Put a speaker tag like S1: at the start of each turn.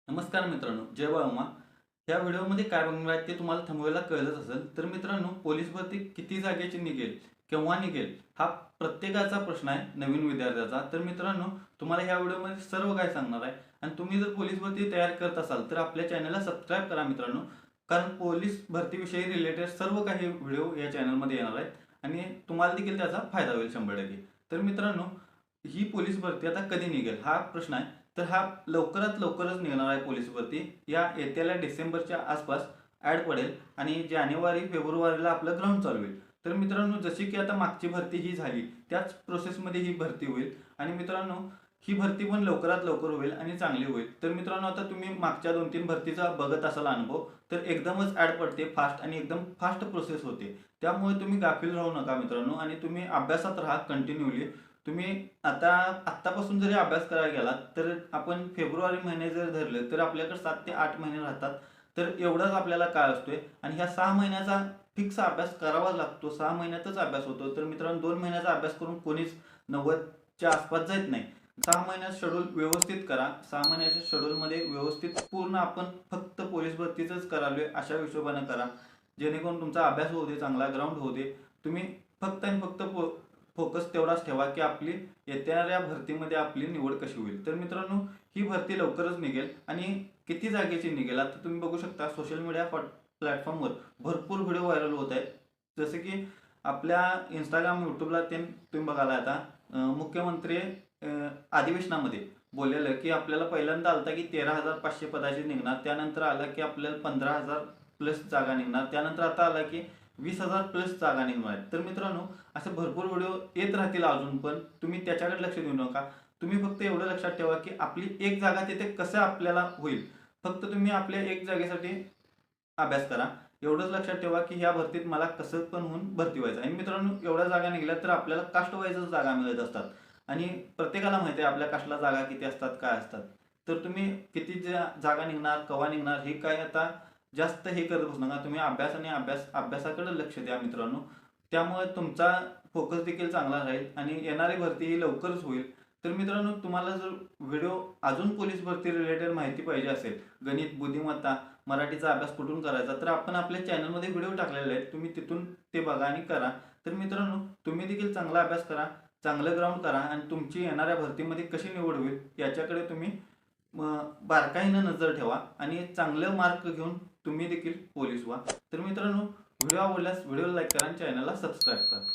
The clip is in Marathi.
S1: नमस्कार मित्रांनो, जय बाळमा. या व्हिडिओमध्ये काय बघणार आहे ते तुम्हाला थांबवायला कळलंच असेल. तर मित्रांनो, पोलीस भरती किती जागेची निघेल, केव्हा निघेल, हा प्रत्येकाचा प्रश्न आहे, नवीन विद्यार्थ्याचा. तर मित्रांनो, तुम्हाला ह्या व्हिडिओमध्ये सर्व काय सांगणार आहे. आणि तुम्ही जर पोलीस भरती तयार करत असाल तर आपल्या चॅनलला सबस्क्राईब करा मित्रांनो. कारण पोलीस भरतीविषयी रिलेटेड सर्व काही व्हिडिओ या चॅनलमध्ये येणार आहेत आणि तुम्हाला देखील त्याचा फायदा होईल 100%. तर मित्रांनो, ही पोलीस भरती आता कधी निघेल हा प्रश्न आहे. तर हा लवकरात लवकरच निघणार आहे पोलीस भरती. या येत्याला डिसेंबरच्या आसपास ॲड पडेल आणि जानेवारी फेब्रुवारीला आपलं ग्राउंड चालू होईल. तर मित्रांनो, जशी की आता मागची भरती ही झाली त्याच प्रोसेसमध्ये ही भरती होईल. आणि मित्रांनो, ही भरती पण लवकरात लवकर होईल आणि चांगली होईल. तर मित्रांनो, आता तुम्ही मागच्या 2-3 भरतीचा बघत असाल अनुभव, तर एकदमच ॲड पडते फास्ट आणि एकदम फास्ट प्रोसेस होते. त्यामुळे तुम्ही गाफील राहू नका मित्रांनो आणि तुम्ही अभ्यासात राहा कंटिन्यूली. तुम्ही आत्तापासून जरी अभ्यास करायला गेलात तर आपण फेब्रुवारी महिने जर धरले तर आपल्याकडे 7 ते 8 महिने राहतात. तर एवढाच आपल्याला काळ असतोय आणि ह्या 6 महिन्याचा फिक्स अभ्यास करावा लागतो. 6 महिन्यातच अभ्यास होतो. तर मित्रांनो, 2 महिन्याचा अभ्यास करून कोणीच 90च्या आसपास जात नाही. 6 महिन्यात शेड्यूल व्यवस्थित करा. 6 महिन्याच्या शेड्यूलमध्ये व्यवस्थित पूर्ण आपण फक्त पोलीस भरतीचंच करालोय अशा हिशोबाने करा. जेणेकरून तुमचा अभ्यास होऊ दे, चांगला ग्राउंड होऊ दे. तुम्ही फक्त आणि फक्त फोकस तेवढाच ठेवा की आपली येणाऱ्या भरतीमध्ये आपली निवड कशी होईल. तर मित्रांनो, ही भरती लवकरच निघेल आणि किती जागेची निघेल आता तुम्ही बघू शकता. सोशल मीडिया प्लॅटफॉर्मवर भरपूर व्हिडिओ व्हायरल होत आहेत. जसे की आपल्या इंस्टाग्राम, यूट्यूबला ते तुम्ही बघायला आता मुख्यमंत्री अधिवेशनामध्ये बोललेलं की आपल्याला पहिल्यांदा आलता की 13,500 पदाची निघणार. त्यानंतर आलं की आपल्याला 15,000 प्लस जागा निघणार. त्यानंतर आता आला की 20,000 प्लस जागा निघणार आहेत. तर मित्रांनो, असे भरपूर व्हिडिओ येत राहतील अजून पण. तुम्ही त्याच्याकडे लक्ष देऊ नका. तुम्ही फक्त एवढं लक्षात ठेवा की आपली एक जागा तिथे कसं आपल्याला होईल. फक्त तुम्ही आपल्या एक जागेसाठी अभ्यास करा. एवढंच लक्षात ठेवा की ह्या भरतीत मला कसं पण होऊन भरती व्हायचं. आणि मित्रांनो, एवढ्या जागा निघाल्या तर आपल्याला कास्ट वाईजच जागा मिळत असतात आणि प्रत्येकाला माहिती आहे आपल्या कास्टला जागा किती असतात, काय असतात. तर तुम्ही किती जागा निघणार, केव्हा निघणार, हे काय आता जास्त हे करत बसू नका. तुम्ही अभ्यास आणि अभ्यासाकडे लक्ष द्या मित्रांनो. त्यामुळे तुमचा फोकस देखील चांगला राहील आणि येणारी भरती ही लवकरच होईल. तर मित्रांनो, तुम्हाला जर व्हिडिओ अजून पोलीस भरती रिलेटेड माहिती पाहिजे असेल, गणित, बुद्धिमत्ता, मराठीचा अभ्यास कुठून करायचा, तर आपण आपल्या चॅनलमध्ये व्हिडिओ टाकलेले आहेत. तुम्ही तिथून ते बघा आणि करा. तर मित्रांनो, तुम्ही देखील चांगला अभ्यास करा, चांगलं ग्राउंड करा आणि तुमची येणाऱ्या भरतीमध्ये कशी निवड होईल याच्याकडे तुम्ही बारकाईनं नजर ठेवा आणि चांगलं मार्क घेऊन तुम्ही देखील पोलीस व्हा. तर मित्रांनो, व्हिडिओ आवडल्यास व्हिडिओला लाईक करा आणि चॅनलला सबस्क्राईब करा.